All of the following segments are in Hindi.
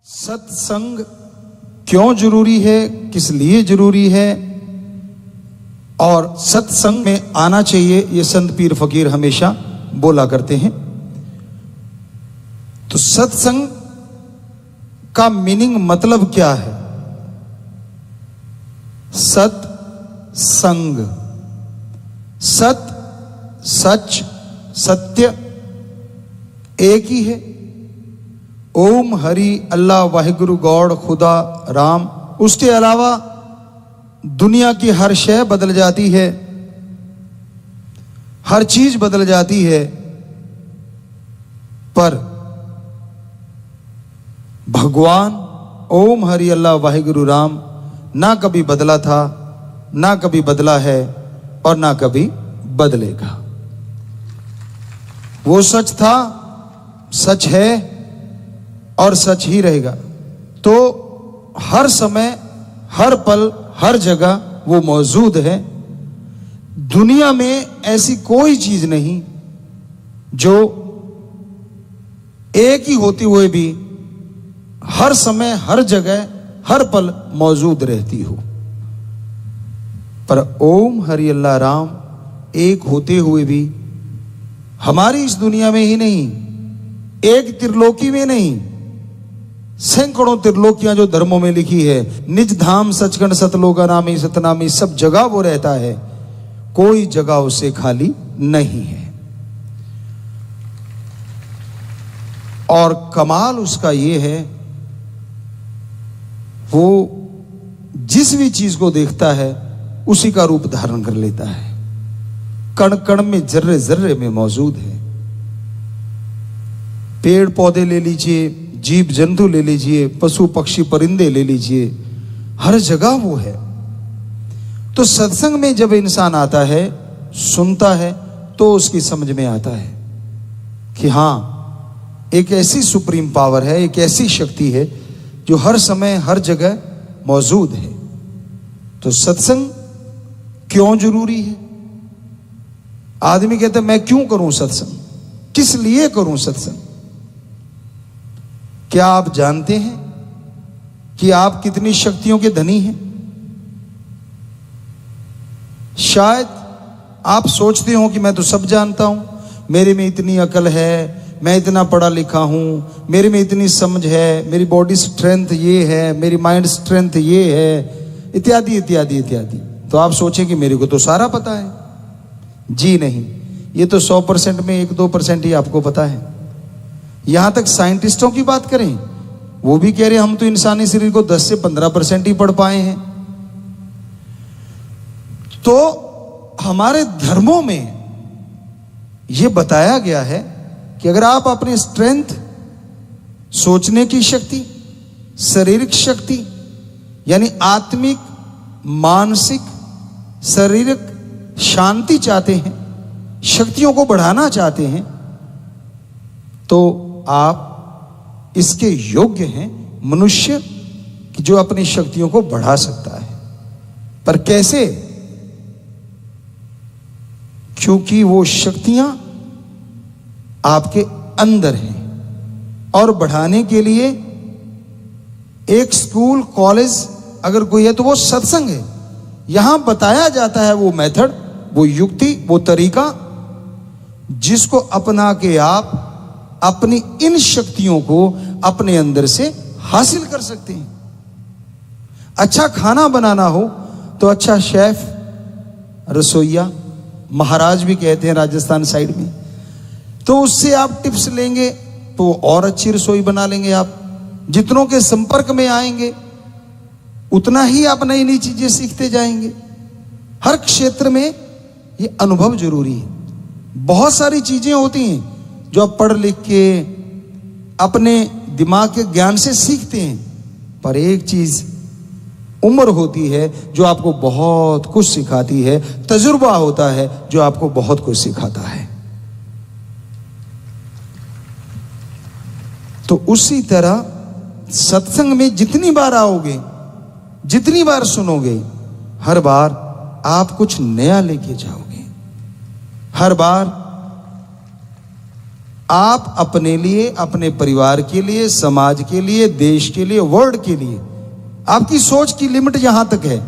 सत्संग क्यों जरूरी है, किस लिए जरूरी है और सत्संग में आना चाहिए, ये संत पीर फकीर हमेशा बोला करते हैं। तो सत्संग का मीनिंग मतलब क्या है? सत्संग, सत सच सत्य एक ही है। ओम हरि अल्लाह वाहिगुरु गॉड खुदा राम। उसके अलावा दुनिया की हर शय बदल जाती है, हर चीज बदल जाती है, पर भगवान ओम हरि अल्लाह वाहिगुरु राम ना कभी बदला था, ना कभी बदला है और ना कभी बदलेगा। वो सच था, सच है और सच ही रहेगा। तो हर समय, हर पल, हर जगह वो मौजूद है। दुनिया में ऐसी कोई चीज नहीं जो एक ही होते हुए भी हर समय, हर जगह, हर पल मौजूद रहती हो। पर ओम हरि अल्लाह राम एक होते हुए भी हमारी इस दुनिया में ही नहीं, एक त्रिलोकी में नहीं, सैकड़ों त्रिलोकियां जो धर्मों में लिखी है, निज धाम सचखंड सतलोका नामी सतनामी, सब जगह वो रहता है, कोई जगह उसे खाली नहीं है। और कमाल उसका ये है, वो जिस भी चीज को देखता है उसी का रूप धारण कर लेता है। कण कण में, जर्रे जर्रे में मौजूद है। पेड़ पौधे ले लीजिए, जीव जंतु ले लीजिए, पशु पक्षी परिंदे ले लीजिए, हर जगह वो है। तो सत्संग में जब इंसान आता है, सुनता है, तो उसकी समझ में आता है कि हां, एक ऐसी सुप्रीम पावर है, एक ऐसी शक्ति है जो हर समय हर जगह मौजूद है। तो सत्संग क्यों जरूरी है? आदमी कहता है मैं क्यों करूं सत्संग, किस लिए करूं सत्संग? क्या आप जानते हैं कि आप कितनी शक्तियों के धनी हैं? शायद आप सोचते हो कि मैं तो सब जानता हूं, मेरे में इतनी अकल है, मैं इतना पढ़ा लिखा हूं, मेरे में इतनी समझ है, मेरी बॉडी स्ट्रेंथ ये है, मेरी माइंड स्ट्रेंथ ये है, इत्यादि इत्यादि इत्यादि। तो आप सोचें कि मेरे को तो सारा पता है। जी नहीं, ये तो 100% में 1-2% ही आपको पता है। यहां तक साइंटिस्टों की बात करें, वो भी कह रहे हम तो इंसानी शरीर को 10 से 15% ही पढ़ पाए हैं। तो हमारे धर्मों में यह बताया गया है कि अगर आप अपनी स्ट्रेंथ, सोचने की शक्ति, शारीरिक शक्ति यानी आत्मिक, मानसिक, शारीरिक शांति चाहते हैं, शक्तियों को बढ़ाना चाहते हैं, तो आप इसके योग्य हैं, मनुष्य जो अपनी शक्तियों को बढ़ा सकता है। पर कैसे? क्योंकि वो शक्तियां आपके अंदर हैं और बढ़ाने के लिए एक स्कूल, कॉलेज अगर कोई है तो वो सत्संग है। यहां बताया जाता है वो मेथड, वो युक्ति, वो तरीका जिसको अपना के आप अपनी इन शक्तियों को अपने अंदर से हासिल कर सकते हैं। अच्छा खाना बनाना हो तो अच्छा शेफ, रसोइया, महाराज भी कहते हैं राजस्थान साइड में, तो उससे आप टिप्स लेंगे तो और अच्छी रसोई बना लेंगे। आप जितनों के संपर्क में आएंगे उतना ही आप नई नई चीजें सीखते जाएंगे। हर क्षेत्र में ये अनुभव जरूरी है। बहुत सारी चीजें होती हैं जो आप पढ़ लिख के अपने दिमाग के ज्ञान से सीखते हैं, पर एक चीज उम्र होती है जो आपको बहुत कुछ सिखाती है, तजुर्बा होता है जो आपको बहुत कुछ सिखाता है। तो उसी तरह सत्संग में जितनी बार आओगे, जितनी बार सुनोगे, हर बार आप कुछ नया लेके जाओगे। हर बार आप अपने लिए, अपने परिवार के लिए, समाज के लिए, देश के लिए, वर्ल्ड के लिए, आपकी सोच की लिमिट यहां तक है,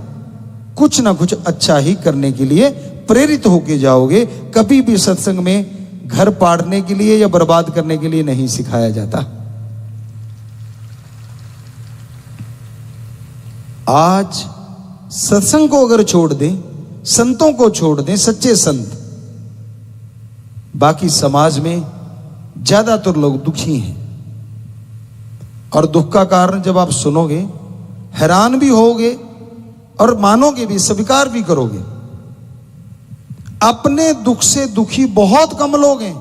कुछ ना कुछ अच्छा ही करने के लिए प्रेरित होके जाओगे। कभी भी सत्संग में घर पाड़ने के लिए या बर्बाद करने के लिए नहीं सिखाया जाता। आज सत्संग को अगर छोड़ दें, संतों को छोड़ दें, सच्चे संत, बाकी समाज में ज्यादातर लोग दुखी हैं। और दुख का कारण जब आप सुनोगे, हैरान भी होगे और मानोगे भी, स्वीकार भी करोगे। अपने दुख से दुखी बहुत कम लोग हैं,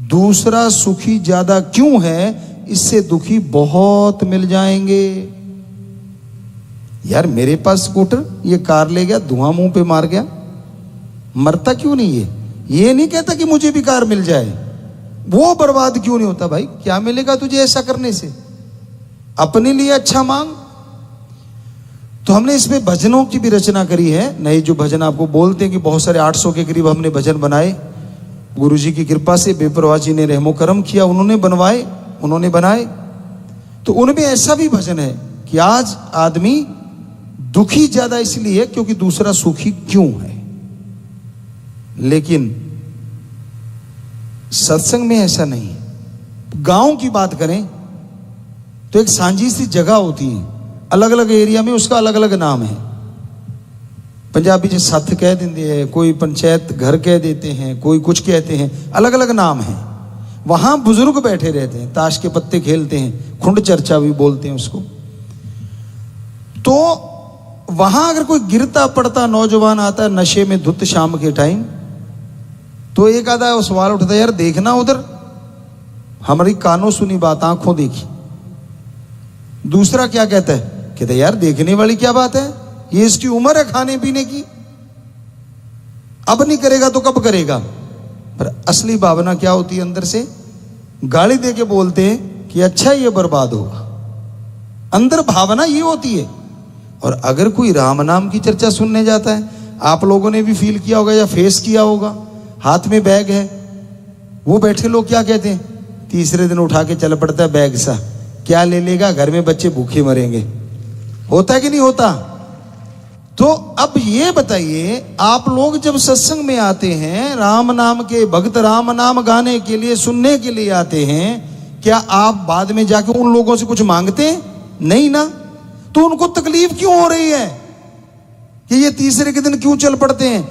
दूसरा सुखी ज्यादा क्यों है, इससे दुखी बहुत मिल जाएंगे। यार मेरे पास स्कूटर, ये कार ले गया, धुआं मुंह पे मार गया, मरता क्यों नहीं है? ये नहीं कहता कि मुझे भी कार मिल जाए, वो बर्बाद क्यों नहीं होता? भाई क्या मिलेगा तुझे ऐसा करने से? अपने लिए अच्छा मांग। तो हमने इसमें भजनों की भी रचना करी है। नए जो भजन आपको बोलते हैं कि बहुत सारे 800 के करीब हमने भजन बनाए, गुरुजी की कृपा से, बेपरवाह जी ने रहमो करम किया, उन्होंने बनवाए, उन्होंने बनाए। तो उनमें ऐसा भी भजन है कि आज आदमी दुखी ज्यादा इसलिए क्योंकि दूसरा सुखी क्यों है। लेकिन सत्संग में ऐसा नहीं है। गांव की बात करें तो एक सांझी सी जगह होती है, अलग अलग एरिया में उसका अलग अलग नाम है। पंजाबी में सत्थ कह देते हैं, कोई पंचायत घर कह देते हैं, कोई कुछ कहते हैं, अलग अलग नाम है। वहां बुजुर्ग बैठे रहते हैं, ताश के पत्ते खेलते हैं, खुंड चर्चा भी बोलते हैं उसको। तो वहां अगर कोई गिरता पड़ता नौजवान आता है नशे में धुत शाम के टाइम, तो एक आधा सवाल उठता है, यार देखना उधर, हमारी कानों सुनी बात आंखों देखी। दूसरा क्या कहता है, कहते यार देखने वाली क्या बात है, ये इसकी उम्र है खाने पीने की, अब नहीं करेगा तो कब करेगा। पर असली भावना क्या होती है अंदर से? गाली दे के बोलते हैं कि अच्छा ये बर्बाद होगा। अंदर भावना ये होती है। और अगर कोई राम नाम की चर्चा सुनने जाता है, आप लोगों ने भी फील किया होगा या फेस किया होगा, हाथ में बैग है, वो बैठे लोग क्या कहते हैं, तीसरे दिन उठा के चल पड़ता है बैग सा, क्या ले लेगा, घर में बच्चे भूखे मरेंगे। होता है कि नहीं होता? तो अब ये बताइए, आप लोग जब सत्संग में आते हैं, राम नाम के भक्त राम नाम गाने के लिए, सुनने के लिए आते हैं, क्या आप बाद में जाके उन लोगों से कुछ मांगते हैं? नहीं ना। तो उनको तकलीफ क्यों हो रही है कि ये तीसरे के दिन क्यों चल पड़ते हैं,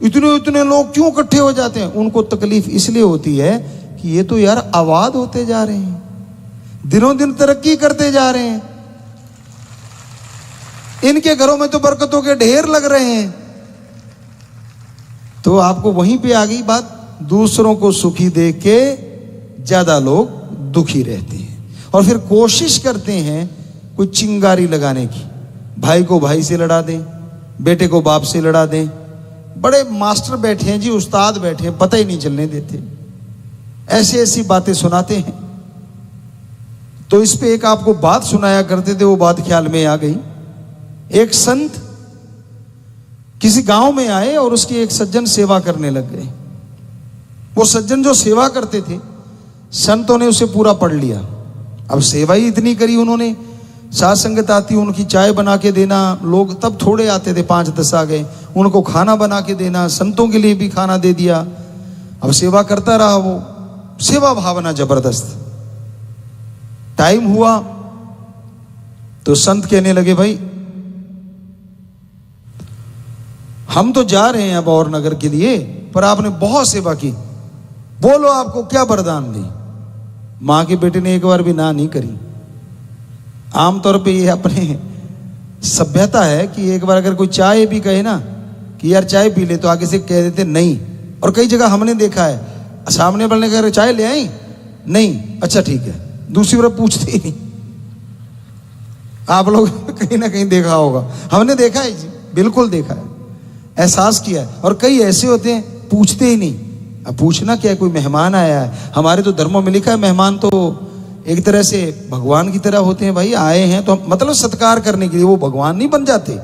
इतने इतने लोग क्यों इकट्ठे हो जाते हैं? उनको तकलीफ इसलिए होती है कि ये तो यार आबाद होते जा रहे हैं, दिनों दिन तरक्की करते जा रहे हैं, इनके घरों में तो बरकतों के ढेर लग रहे हैं। तो आपको वहीं पे आ गई बात, दूसरों को सुखी देख के ज्यादा लोग दुखी रहते हैं और फिर कोशिश करते हैं कोई चिंगारी लगाने की, भाई को भाई से लड़ा दें, बेटे को बाप से लड़ा दें। बड़े मास्टर बैठे हैं जी, उस्ताद बैठे हैं, पता ही नहीं चलने देते, ऐसी ऐसी बातें सुनाते हैं। तो इस पे एक आपको बात सुनाया करते थे, वो बात ख्याल में आ गई। एक संत किसी गांव में आए और उसकी एक सज्जन सेवा करने लग गए। वो सज्जन जो सेवा करते थे, संतों ने उसे पूरा पढ़ लिया। अब सेवा ही इतनी करी उन्होंने, साथ संगत आती, उनकी चाय बना के देना, लोग तब थोड़े आते थे, 5-10 आ गए, उनको खाना बना के देना, संतों के लिए भी खाना दे दिया। अब सेवा करता रहा वो, सेवा भावना जबरदस्त। टाइम हुआ तो संत कहने लगे, भाई हम तो जा रहे हैं अब और नगर के लिए, पर आपने बहुत सेवा की, बोलो आपको क्या वरदान दी। मां के बेटे ने एक बार भी ना नहीं करी। आमतौर पे ये अपने सभ्यता है कि एक बार अगर कोई चाय भी कहे ना कि यार चाय पी ले, तो आगे से कह देते नहीं। और कई जगह हमने देखा है, सामने वाले कह रहे चाय ले आई, नहीं, अच्छा ठीक है, दूसरी बार पूछते ही नहीं। आप लोग कहीं ना कहीं देखा होगा, हमने देखा है जी, बिल्कुल देखा है, एहसास किया है। और कई ऐसे होते हैं पूछते ही नहीं। अब पूछना क्या है, कोई मेहमान आया है, हमारे तो धर्मों में लिखा है मेहमान तो एक तरह से भगवान की तरह होते हैं। भाई आए हैं तो मतलब सत्कार करने के लिए, वो भगवान नहीं बन जाते।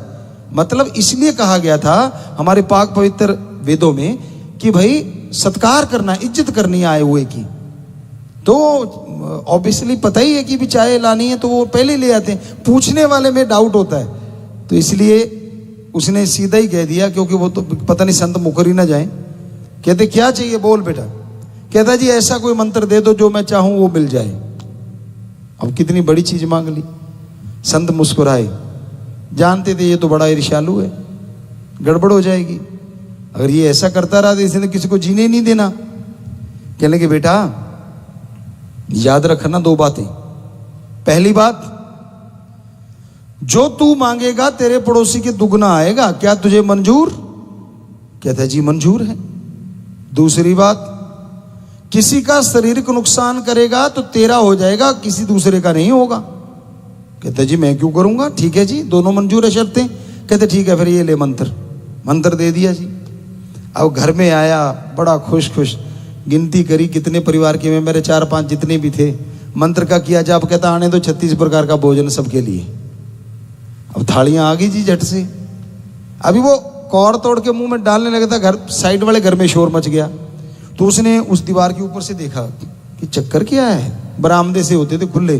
मतलब इसलिए कहा गया था हमारे पाक पवित्र वेदों में कि भाई सत्कार करना, इज्जत करनी आए हुए की। तो ऑब्वियसली पता ही है कि भी चाय लानी है तो वो पहले ले आते हैं, पूछने वाले में डाउट होता है। तो इसलिए उसने सीधा ही कह दिया, क्योंकि वो तो पता नहीं संत मुकर ही ना जाए। कहते क्या चाहिए बोल बेटा। कहता जी ऐसा कोई मंत्र दे दो जो मैं चाहूं वो मिल जाए। अब कितनी बड़ी चीज मांग ली। संत मुस्कुराए, जानते थे ये तो बड़ा ईर्ष्यालु है, गड़बड़ हो जाएगी, अगर ये ऐसा करता रहा तो इसने किसी को जीने नहीं देना। कहने लगे बेटा याद रखना दो बातें। पहली बात, जो तू मांगेगा तेरे पड़ोसी के दुगना आएगा, क्या तुझे मंजूर? कहता जी मंजूर है। दूसरी बात, किसी का शारीरिक नुकसान करेगा तो तेरा हो जाएगा, किसी दूसरे का नहीं होगा। कहता जी मैं क्यों करूंगा? ठीक है जी, दोनों मंजूर है शर्तें। कहते ठीक है फिर ये ले मंत्र दे दिया जी। अब घर में आया बड़ा खुश गिनती करी कितने परिवार के में, मेरे 4-5 जितने भी थे, मंत्र का किया जाप। कहता आने दो 36 प्रकार का भोजन सबके लिए। अब थालियां आ गई जी झट से। अभी वो कौर तोड़ के मुंह में डालने लगा था, घर साइड वाले घर में शोर मच गया। तो उसने उस दीवार के ऊपर से देखा कि चक्कर क्या है, बरामदे से होते थे खुले,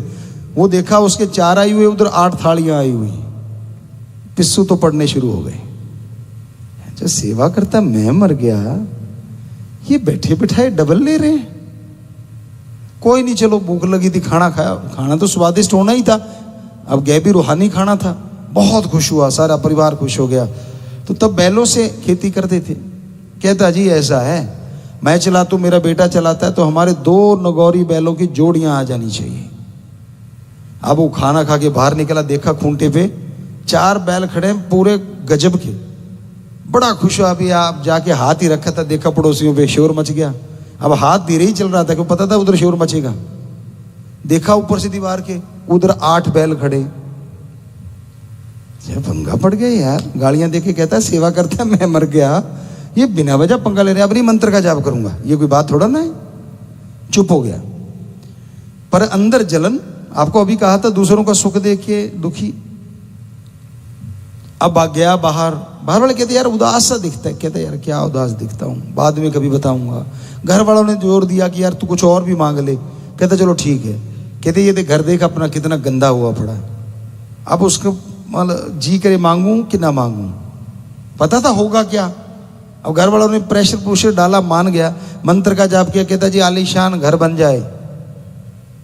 वो देखा उसके 4 आई हुए, उधर 8 थालियां आई हुई। पिस्सू तो पड़ने शुरू हो गए। जो सेवा करता मैं मर गया, ये बैठे बिठाए डबल ले रहे हैं। कोई नहीं, चलो भूख लगी थी, खाना खाया, खाना तो स्वादिष्ट होना ही था, अब गए भी रूहानी खाना था। बहुत खुश हुआ, सारा परिवार खुश हो गया। तो तब बैलों से खेती करते थे। कहता जी ऐसा है, मैं चलाता हूं, मेरा बेटा चलाता है, तो हमारे 2 नगौरी बैलों की जोड़ियां आ जानी चाहिए। अब वो खाना खा के बाहर निकला, देखा खूंटे पे 4 बैल खड़े पूरे गजब के। बड़ा खुश हुआ। अभी आप जाके हाथ ही रखा था, देखा पड़ोसियों पे शोर मच गया। अब हाथ धीरे ही चल रहा था, क्यों पता था उधर शोर मचेगा। देखा ऊपर से दीवार के, उधर 8 बैल खड़े। पंगा पड़ गया यार, गालियां देके कहता है सेवा करता मैं मर गया, ये बिना वजह पंगा ले रहे, अब नहीं मंत्र का जाप करूंगा, ये कोई बात थोड़ा ना है। चुप हो गया, पर अंदर जलन। आपको अभी कहा था दूसरों का सुख देख के दुखी। अब आ गया बाहर वाले कहते यार उदास सा दिखता है। कहते यार क्या उदास दिखता हूं, बाद में कभी बताऊंगा। घर वालों ने जोर दिया कि यार तू कुछ और भी मांग ले। कहता चलो ठीक है। कहते ये घर देख अपना कितना गंदा हुआ पड़ा है, अब उसको मतलब जी करे मांगू कि ना मांगू, पता था होगा क्या। अब घर वालों ने प्रेशर डाला, मान गया, मंत्र का जाप किया। कहता जी आलीशान घर बन जाए।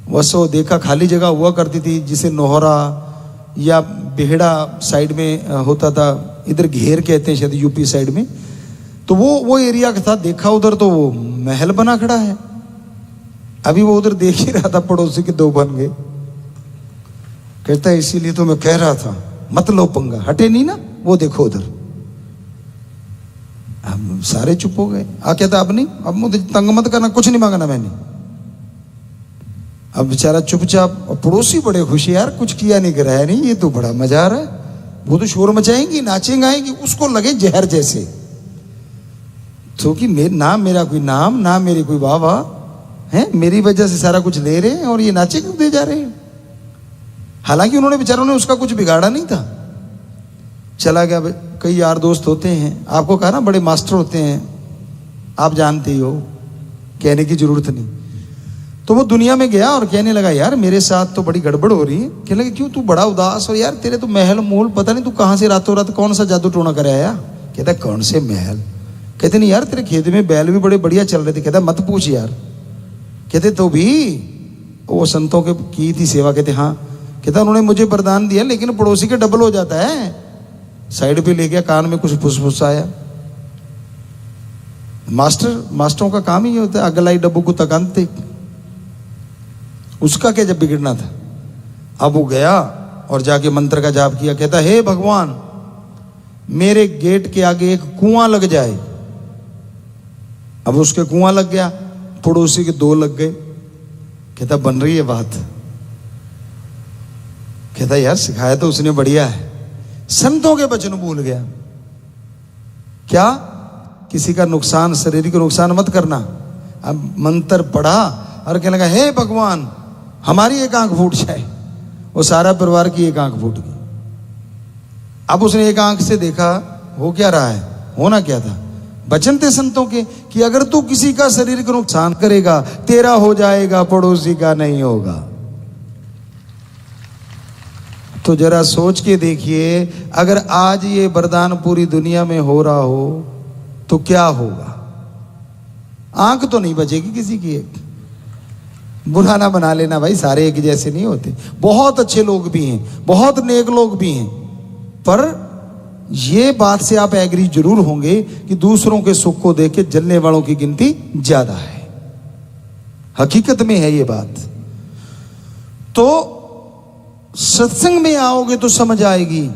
वसो देखा खाली जगह हुआ करती थी, जिसे नोहरा या बेहड़ा साइड में होता था, इधर घेर कहते हैं शायद यूपी साइड में, तो वो एरिया का था। देखा उधर तो वो महल बना खड़ा है। अभी वो उधर देख ही रहा था, पड़ोसी के 2 बन गए। कहता है इसीलिए तो मैं कह रहा था मत लो पंगा, हटे नहीं ना, वो देखो उधर। अब सारे चुप हो गए। कहता अब नहीं, अब मुझे तंग मत करना, कुछ नहीं मांगना मैंने। अब बेचारा चुपचाप, पड़ोसी बड़े खुशी, यार कुछ किया नहीं कराया नहीं, ये तो बड़ा मजा आ रहा है। वो तो शोर मचाएंगी, नाचेंगे, आएंगी, उसको लगे जहर जैसे। तो कि ना मेरा कोई नाम, ना मेरी कोई वाह है, मेरी वजह से सारा कुछ ले रहे हैं और ये नाचे क्यों दे जा रहे हैं। हालांकि उन्होंने बेचारों ने उसका कुछ बिगाड़ा नहीं था। चला गया। कई यार दोस्त होते हैं, आपको कहा ना बड़े मास्टर होते हैं, आप जानते ही हो, कहने की जरूरत नहीं। तो वो दुनिया में गया और कहने लगा यार मेरे साथ तो बड़ी गड़बड़ हो रही है। कहने लगे क्यों, तू बड़ा उदास हो यार, तेरे तो महल मोल पता नहीं तू कहां से रातों रात कौन सा जादू टोना कराया। कहता कौन से महल। कहते नहीं यार तेरे खेत में बैल भी बड़े बढ़िया चल रहे थे। कहता मत पूछ यार। कहते तो भी वो संतों के की थी सेवा। कहते हाँ। कहता उन्होंने मुझे वरदान दिया, लेकिन पड़ोसी के डबल हो जाता है। साइड पे ले गया, कान में कुछ फुसफुसाया। मास्टरों का काम ही होता है, अगलाई डब्बू को तकानते। उसका क्या जब बिगड़ना था। अब वो गया और जाके मंत्र का जाप किया। कहता हे भगवान, मेरे गेट के आगे एक कुआं लग जाए। अब उसके कुआं लग गया, पड़ोसी के 2 लग गए। कहता बन रही है बात। कहता यार सिखाया तो उसने बढ़िया है। संतों के वचन भूल गया। क्या, किसी का नुकसान, शरीर का नुकसान मत करना। अब मंत्र पढ़ा और कहने लगा हे भगवान हमारी एक आंख फूट जाए। वो सारा परिवार की एक आंख फूट गई। अब उसने एक आंख से देखा हो क्या रहा है, होना क्या था। वचन थे संतों के कि अगर तू किसी का शरीर का नुकसान करेगा, तेरा हो जाएगा, पड़ोसी का नहीं होगा। तो जरा सोच के देखिए, अगर आज ये वरदान पूरी दुनिया में हो रहा हो तो क्या होगा। आंख तो नहीं बचेगी किसी की। एक बुरा ना बना लेना भाई, सारे एक जैसे नहीं होते। बहुत अच्छे लोग भी हैं, बहुत नेक लोग भी हैं, पर ये बात से आप एग्री जरूर होंगे कि दूसरों के सुख को देख के जलने वालों की गिनती ज्यादा है। हकीकत में है ये बात। तो सत्संग में आओगे तो समझ आएगी।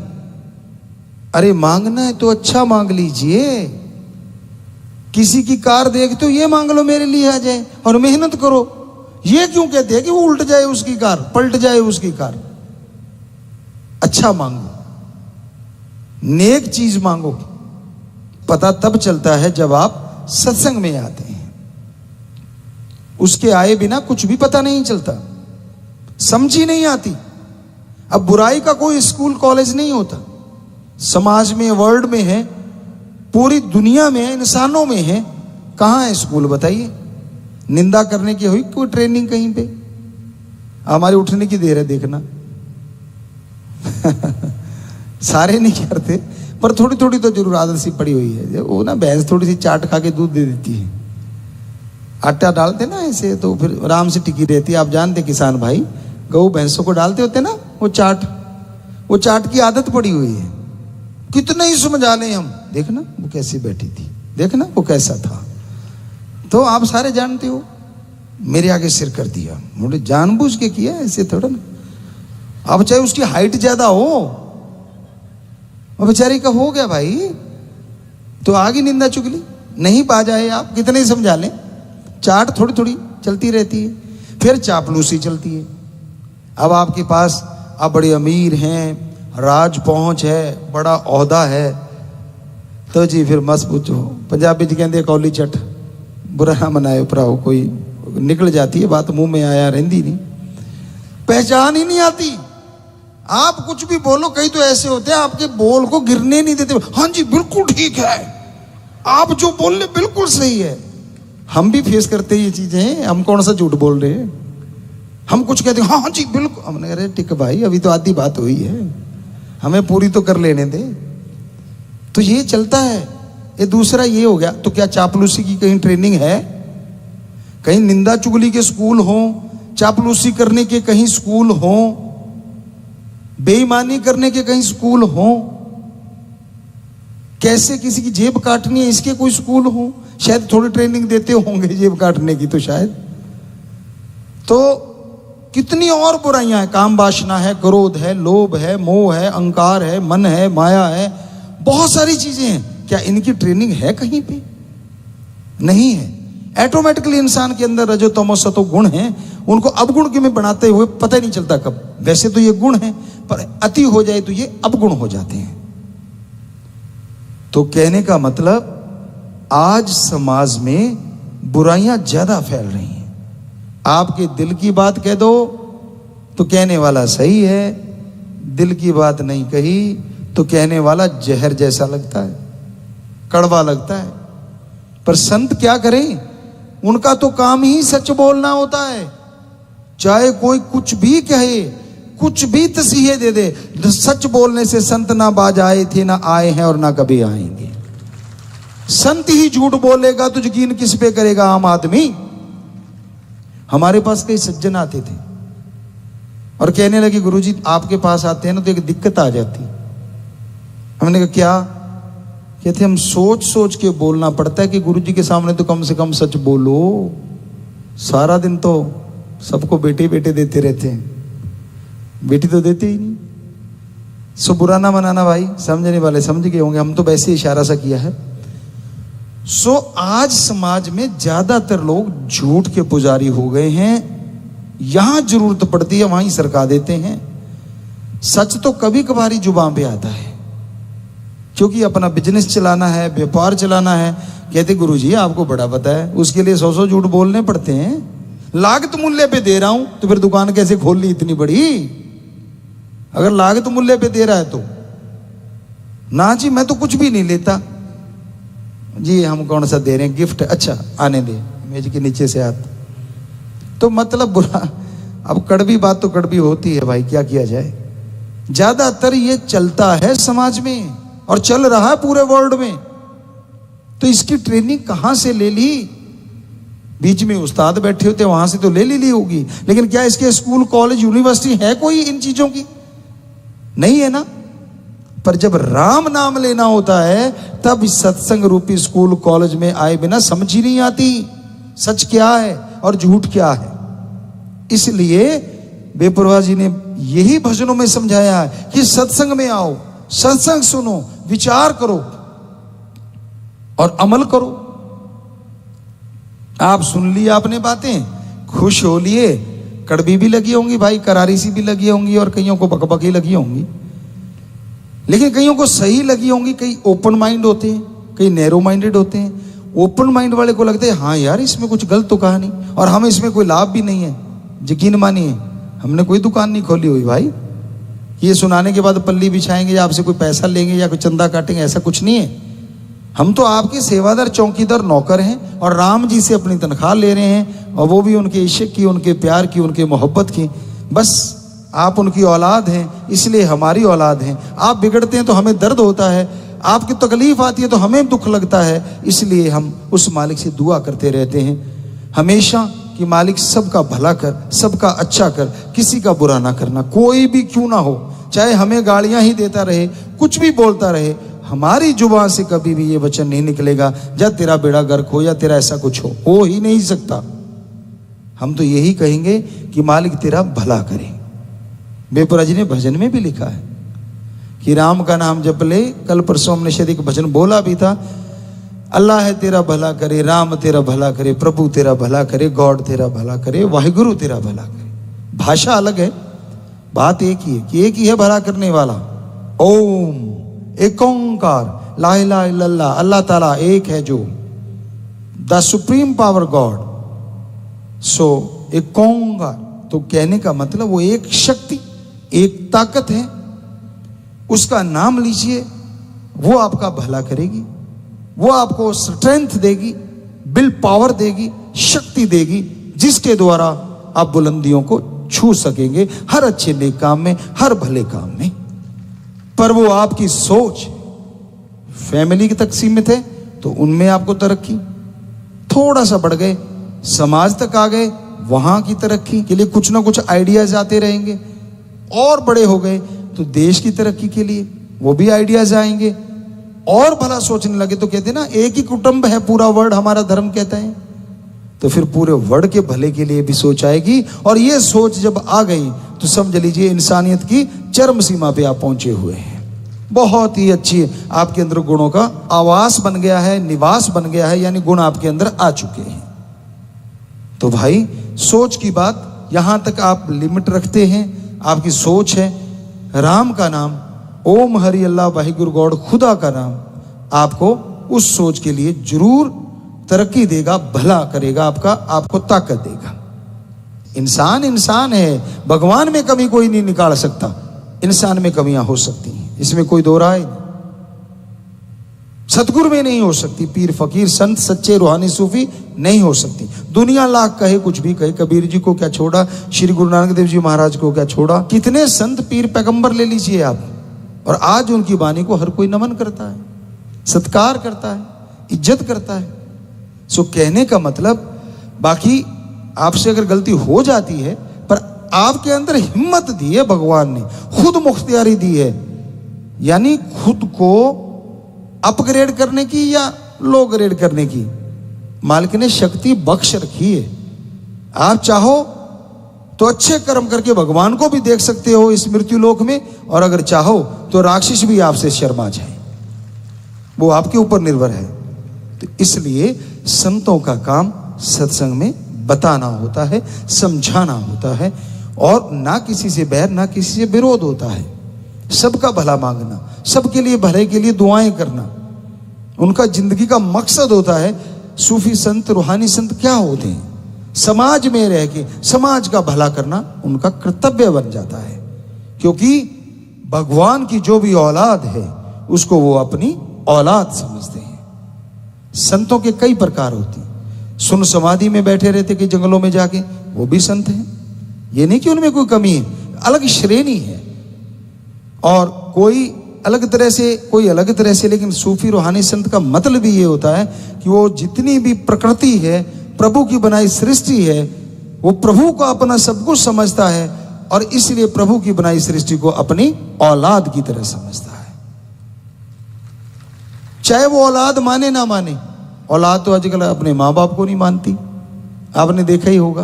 अरे मांगना है तो अच्छा मांग लीजिए। किसी की कार देखते हो, ये मांग लो मेरे लिए आ जाए, और मेहनत करो। ये क्यों कहते हैं कि वो उल्ट जाए उसकी कार, पलट जाए उसकी कार। अच्छा मांगो, नेक चीज मांगो। पता तब चलता है जब आप सत्संग में आते हैं। उसके आए बिना कुछ भी पता नहीं चलता, समझ ही नहीं आती। अब बुराई का कोई स्कूल कॉलेज नहीं होता। समाज में, वर्ल्ड में है, पूरी दुनिया में है, इंसानों में है। कहां है स्कूल बताइए। निंदा करने की हुई कोई ट्रेनिंग कहीं पे? हमारे उठने की देर है देखना। सारे नहीं करते, पर थोड़ी थोड़ी तो जरूर आदत सी पड़ी हुई है। वो ना भैंस थोड़ी सी चाट खा के दूध दे देती है, आटा डालते ना ऐसे, तो फिर आराम से टिकी रहती है। आप जानते किसान भाई, गऊ भैंसों को डालते होते ना वो चाट की आदत पड़ी हुई है। कितने ही समझा लें हम, देखना वो कैसी बैठी थी, देखना वो कैसा था। तो आप सारे जानते हो, मेरे आगे सिर कर दिया, मुझे जानबूझ के किया, ऐसे थोड़ा ना। अब चाहे उसकी हाइट ज्यादा हो, और बेचारी का हो गया भाई, तो आगे निंदा चुगली नहीं पा जाए। आप कितने ही समझा लें, चाट थोड़ी थोड़ी चलती रहती है। फिर चापलूसी चलती है। अब आपके पास आप बड़े अमीर हैं, राज पहुंच है, बड़ा ओहदा है, तो जी फिर मत पूछो। पंजाबी जी कहते कौली चट, बुरा ना मनाए उपराओ। कोई निकल जाती है बात, मुंह में आया रहती नहीं, पहचान ही नहीं आती। आप कुछ भी बोलो, कई तो ऐसे होते हैं आपके बोल को गिरने नहीं देते। हाँ जी बिल्कुल ठीक है, आप जो बोल रहे बिल्कुल सही है। हम भी फेस करते हैं ये चीजें। हम कौन सा झूठ बोल रहे हैं। हम कुछ कहते हैं हाँ जी बिल्कुल। हमने अरे टिक भाई, अभी तो आधी बात हुई है, हमें पूरी तो कर लेने दे। तो ये चलता है। ये दूसरा ये हो गया। तो क्या चापलूसी की कहीं ट्रेनिंग है? कहीं निंदा चुगली के स्कूल हो, चापलूसी करने के कहीं स्कूल हो, बेईमानी करने के कहीं स्कूल हो, कैसे किसी की जेब काटनी है इसके कोई स्कूल हो? शायद थोड़ी ट्रेनिंग देते होंगे जेब काटने की, तो शायद। तो कितनी और बुराइयां हैं। काम वासना है, क्रोध है, लोभ है, मोह है, अहंकार है, मन है, माया है, बहुत सारी चीजें हैं। क्या इनकी ट्रेनिंग है कहीं पे? नहीं है। ऑटोमेटिकली इंसान के अंदर रजो तमो सतो गुण हैं, उनको अवगुण के में बनाते हुए पता ही नहीं चलता कब। वैसे तो ये गुण है, पर अति हो जाए तो ये अवगुण हो जाते हैं। तो कहने का मतलब, आज समाज में बुराइयां ज्यादा फैल रही हैं। आपके दिल की बात कह दो तो कहने वाला सही है, दिल की बात नहीं कही तो कहने वाला जहर जैसा लगता है, कड़वा लगता है। पर संत क्या करें, उनका तो काम ही सच बोलना होता है। चाहे कोई कुछ भी कहे, कुछ भी तसीहे दे दे, सच बोलने से संत ना बाज आए थे, ना आए हैं और ना कभी आएंगे। संत ही झूठ बोलेगा तो यकीन किस पे करेगा आम आदमी? हमारे पास कई सज्जन आते थे और कहने लगे गुरुजी आपके पास आते हैं ना तो एक दिक्कत आ जाती। हमने कहा क्या? कहते हम सोच सोच के बोलना पड़ता है कि गुरुजी के सामने तो कम से कम सच बोलो। सारा दिन तो सबको बेटे बेटे देते रहते हैं, बेटी तो देते ही नहीं। सो बुरा ना मनाना भाई, समझने वाले समझ गए होंगे, हम तो वैसे इशारा सा किया है। सो आज समाज में ज्यादातर लोग झूठ के पुजारी हो गए हैं। यहां जरूरत पड़ती है वहीं सरका देते हैं। सच तो कभी कभारी जुबान पे आता है, क्योंकि अपना बिजनेस चलाना है, व्यापार चलाना है। कहते गुरुजी आपको बड़ा पता है, उसके लिए 100 झूठ बोलने पड़ते हैं। लागत मूल्य पे दे रहा हूं तो फिर दुकान कैसे खोल ली इतनी बड़ी? अगर लागत मूल्य पे दे रहा है तो ना जी, मैं तो कुछ भी नहीं लेता। जी हम कौन सा दे रहे हैं गिफ्ट, अच्छा आने दे, मेज के नीचे से हाथ। तो मतलब बुरा, अब कड़वी बात तो कड़वी होती है भाई, क्या किया जाए। ज्यादातर ये चलता है समाज में और चल रहा है पूरे वर्ल्ड में। तो इसकी ट्रेनिंग कहां से ले ली? बीच में उस्ताद बैठे होते वहां से तो ले ली होगी, लेकिन क्या इसके स्कूल कॉलेज यूनिवर्सिटी है कोई इन चीजों की? नहीं है ना। पर जब राम नाम लेना होता है तब इस सत्संग रूपी स्कूल कॉलेज में आए बिना समझ ही नहीं आती सच क्या है और झूठ क्या है। इसलिए बेपरवाह जी ने यही भजनों में समझाया है कि सत्संग में आओ, सत्संग सुनो, विचार करो और अमल करो। आप सुन लिया आपने बातें, खुश हो लिए, कड़वी भी लगी होंगी भाई, करारी सी भी लगी होंगी और कईयों को बकबकी लगी होंगी, लेकिन कईयों को सही लगी होंगी। कई ओपन माइंड होते हैं, कई नैरो माइंडेड होते हैं। ओपन माइंड वाले को लगता है हाँ यार इसमें कुछ गलत तो कहा नहीं और हमें इसमें कोई लाभ भी नहीं है। यकीन मानिए हमने कोई दुकान नहीं खोली हुई भाई, ये सुनाने के बाद पल्ली बिछाएंगे या आपसे कोई पैसा लेंगे या कोई चंदा काटेंगे, ऐसा कुछ नहीं है। हम तो आपके सेवादार चौकीदार नौकर हैं और राम जी से अपनी तनख्वाह ले रहे हैं, और वो भी उनके इश्क की, उनके प्यार की, उनके मोहब्बत की। बस आप उनकी औलाद हैं इसलिए हमारी औलाद हैं। आप बिगड़ते हैं तो हमें दर्द होता है, आपकी तकलीफ आती है तो हमें दुख लगता है, इसलिए हम उस मालिक से दुआ करते रहते हैं हमेशा कि मालिक सबका भला कर, सबका अच्छा कर, किसी का बुरा ना करना। कोई भी क्यों ना हो, चाहे हमें गालियां ही देता रहे, कुछ भी बोलता रहे, हमारी जुबान से कभी भी ये वचन नहीं निकलेगा जा तेरा बेड़ा गर्क हो या तेरा ऐसा कुछ हो ही नहीं सकता। हम तो यही कहेंगे कि मालिक तेरा भला करे। बेपुरा जी ने भजन में भी लिखा है कि राम का नाम जप ले। कल परसों हमने शायद एक भजन बोला भी था, अल्लाह है तेरा भला करे, राम तेरा भला करे, प्रभु तेरा भला करे, गॉड तेरा भला करे, वाहिगुरु तेरा भला करे। भाषा अलग है, बात एक ही है कि एक ही है भला करने वाला। ओम, एक ओंकार, ला इलाहा इल्लल्लाह, अल्लाह ताला एक है जो द सुप्रीम पावर गॉड। सो एक ओंकार, तो कहने का मतलब वो एक शक्ति, एक ताकत है, उसका नाम लीजिए, वो आपका भला करेगी, वो आपको स्ट्रेंथ देगी, विल पावर देगी, शक्ति देगी, जिसके द्वारा आप बुलंदियों को छू सकेंगे हर अच्छे नेक काम में, हर भले काम में। पर वो आपकी सोच फैमिली तक सीमित है तो उनमें आपको तरक्की, थोड़ा सा बढ़ गए समाज तक आ गए, वहां की तरक्की के लिए कुछ ना कुछ आइडियाज आते रहेंगे, और बड़े हो गए तो देश की तरक्की के लिए वो भी आइडियाज आएंगे, और भला सोचने लगे तो कहते ना एक ही कुटुंब है पूरा वर्ल्ड, हमारा धर्म कहता है, तो फिर पूरे वर्ल्ड के भले के लिए भी सोच आएगी। और ये सोच जब आ गई तो समझ लीजिए इंसानियत की चरम सीमा पे आप पहुंचे हुए हैं। बहुत ही अच्छी आपके अंदर गुणों का आवास बन गया है, निवास बन गया है, यानी गुण आपके अंदर आ चुके हैं। तो भाई सोच की बात यहां तक आप लिमिट रखते हैं, आपकी सोच है राम का नाम, ओम हरि अल्लाह वाहिगुरु गॉड, खुदा का नाम आपको उस सोच के लिए जरूर तरक्की देगा, भला करेगा आपका, आपको ताकत देगा। इंसान इंसान है, भगवान में कमी कोई नहीं निकाल सकता, इंसान में कमियां हो सकती हैं, इसमें कोई दो राय नहीं। सतगुरु में नहीं हो सकती, पीर फकीर संत सच्चे रूहानी सूफी नहीं हो सकती। दुनिया लाख कहे, कुछ भी कहे, कबीर जी को क्या छोड़ा, श्री गुरु नानक देव जी महाराज को क्या छोड़ा, कितने संत पीर पैगंबर ले लीजिए आप, और आज उनकी वाणी को हर कोई नमन करता है, सत्कार करता है, इज्जत करता है। सो कहने का मतलब, बाकी आपसे अगर गलती हो जाती है, पर आपके अंदर हिम्मत दी है भगवान ने, खुद मुख्तियारी दी है, यानी खुद को अपग्रेड करने की या लो ग्रेड करने की मालिक ने शक्ति बख्श रखी है। आप चाहो तो अच्छे कर्म करके भगवान को भी देख सकते हो इस मृत्यु लोक में, और अगर चाहो तो राक्षस भी आपसे शर्मा जाए, वो आपके ऊपर निर्भर है। तो इसलिए संतों का काम सत्संग में बताना होता है, समझाना होता है, और ना किसी से बैर ना किसी से विरोध होता है, सबका भला मांगना, सबके लिए भले के लिए दुआएं करना उनका जिंदगी का मकसद होता है। सूफी संत रूहानी संत क्या होते हैं, समाज में रह के समाज का भला करना उनका कर्तव्य बन जाता है, क्योंकि भगवान की जो भी औलाद है उसको वो अपनी औलाद समझते हैं। संतों के कई प्रकार होते हैं। सुन समाधि में बैठे रहते कि जंगलों में जाके, वो भी संत हैं। ये नहीं कि उनमें कोई कमी है, अलग श्रेणी है। और कोई अलग तरह से, कोई अलग तरह से। लेकिन सूफी रूहानी संत का मतलब भी ये होता है कि वो जितनी भी प्रकृति है, प्रभु की बनाई सृष्टि है, वो प्रभु को अपना सब कुछ समझता है और इसलिए प्रभु की बनाई सृष्टि को अपनी औलाद की तरह समझता है। चाहे वो औलाद माने ना माने। औलाद तो आजकल अपने माँ बाप को नहीं मानती, आपने देखा ही होगा।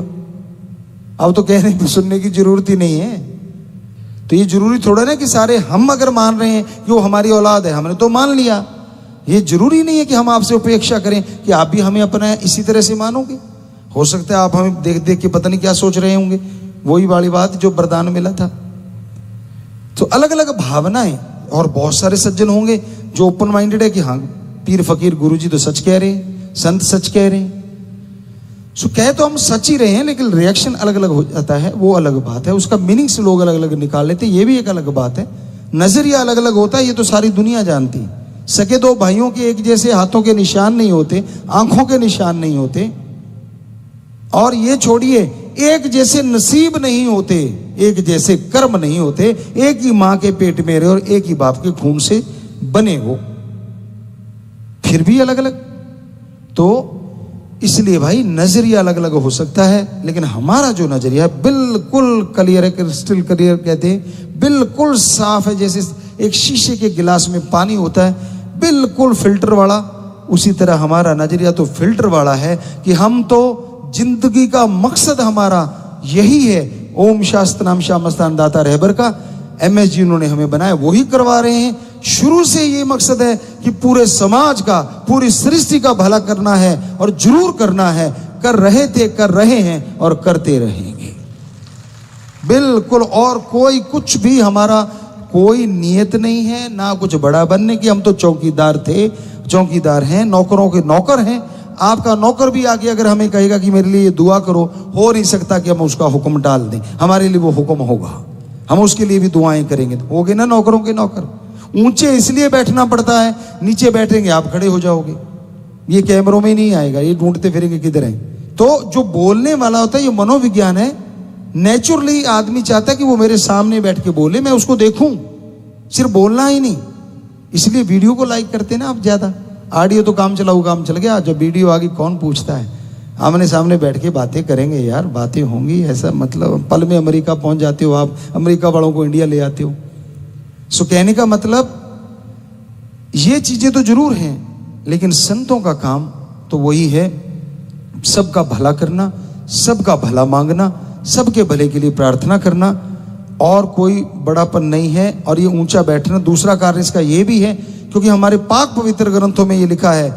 अब तो कहने पे सुनने की जरूरत ही नहीं है। तो ये जरूरी थोड़ा ना कि सारे हम अगर मान रहे हैं कि वो हमारी औलाद है, हमने तो मान लिया। ये जरूरी नहीं है कि हम आपसे उपेक्षा करें कि आप भी हमें अपना इसी तरह से मानोगे। हो सकता है आप हमें देख देख के पता नहीं क्या सोच रहे होंगे। वही वाली बात जो वरदान मिला था। तो अलग अलग भावनाएं, और बहुत सारे सज्जन होंगे जो ओपन माइंडेड है कि हाँ पीर फकीर गुरुजी तो सच कह रहे हैं, संत सच कह रहे हैं। सो कह तो हम सच ही रहे हैं, लेकिन रिएक्शन अलग अलग हो जाता है, वो अलग बात है। उसका मीनिंग्स लोग अलग अलग निकाल लेते हैं, ये भी एक अलग बात है। नजरिया अलग अलग होता है, ये तो सारी दुनिया जानती है। सके दो भाइयों के एक जैसे हाथों के निशान नहीं होते, आंखों के निशान नहीं होते, और ये छोड़िए एक जैसे नसीब नहीं होते, एक जैसे कर्म नहीं होते। एक ही मां के पेट में रहे और एक ही बाप के खून से बने हो, फिर भी अलग अलग। तो इसलिए भाई नजरिया अलग अलग हो सकता है, लेकिन हमारा जो नजरिया है बिल्कुल क्लियर है, क्रिस्टल क्लियर कहते हैं, बिल्कुल साफ है। जैसे एक शीशे के गिलास में पानी होता है, बिल्कुल फिल्टर वाला, उसी तरह हमारा नजरिया तो फिल्टर वाला है कि हम तो जिंदगी का मकसद हमारा यही है। ओम शास्त्र नाम श्याम मस्तान दाता रहबर का MS जी उन्होंने हमें बनाया, वही करवा रहे हैं। शुरू से ये मकसद है कि पूरे समाज का, पूरी सृष्टि का भला करना है, और जरूर करना है। कर रहे थे, कर रहे हैं और करते रहेंगे, बिल्कुल। और कोई कुछ भी हमारा कोई नियत नहीं है, ना कुछ बड़ा बनने की। हम तो चौकीदार थे, चौकीदार हैं, नौकरों के नौकर हैं। आपका नौकर भी आके अगर हमें कहेगा कि मेरे लिए ये दुआ करो, हो नहीं सकता कि हम उसका हुक्म डाल दें। हमारे लिए वो हुक्म होगा, हम उसके लिए भी दुआएं करेंगे। हो गए ना नौकरों के नौकर। ऊंचे इसलिए बैठना पड़ता है, नीचे बैठेंगे आप खड़े हो जाओगे। ये कैमरों में नहीं आएगा, ये ढूंढते फिरेंगे किधर है। तो जो बोलने वाला होता है, ये मनोविज्ञान है। नेचुरली आदमी चाहता है कि वो मेरे सामने बैठ के बोले, मैं उसको देखूं, सिर्फ बोलना ही नहीं। इसलिए वीडियो को लाइक करते हैं ना आप ज्यादा। ऑडियो तो काम चलाऊ काम चल गया, जब वीडियो आ गई कौन पूछता है। आमने सामने बैठ के बातें करेंगे यार, बातें होंगी। ऐसा मतलब पल में अमेरिका पहुंच जाते हो आप, अमेरिका वालों को इंडिया ले आते हो। सो कहने का मतलब ये चीजें तो जरूर हैं, लेकिन संतों का काम तो वही है, सबका भला करना, सबका भला मांगना, सबके भले के लिए प्रार्थना करना, और कोई बड़ापन नहीं है। और ये ऊंचा बैठना, दूसरा कारण इसका ये भी है क्योंकि हमारे पाक पवित्र ग्रंथों में ये लिखा है,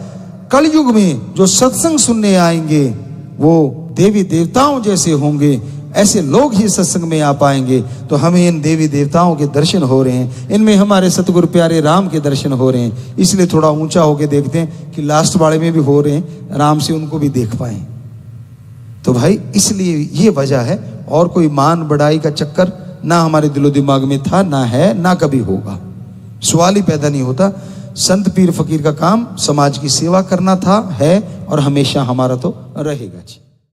कलयुग में जो सत्संग सुनने आएंगे वो देवी देवताओं जैसे होंगे, ऐसे लोग ही सत्संग में आ पाएंगे। तो हमें इन देवी देवताओं के दर्शन हो रहे हैं, इनमें हमारे सतगुरु प्यारे राम के दर्शन हो रहे हैं। इसलिए थोड़ा ऊंचा होके देखते हैं कि लास्ट वाले में भी हो रहे हैं, आराम से उनको भी देख पाए। तो भाई इसलिए ये वजह है, और कोई मान बढ़ाई का चक्कर ना हमारे दिलो दिमाग में था, ना है, ना कभी होगा। सवाल ही पैदा नहीं होता। संत पीर फकीर का काम समाज की सेवा करना था, है और हमेशा हमारा तो रहेगा जी।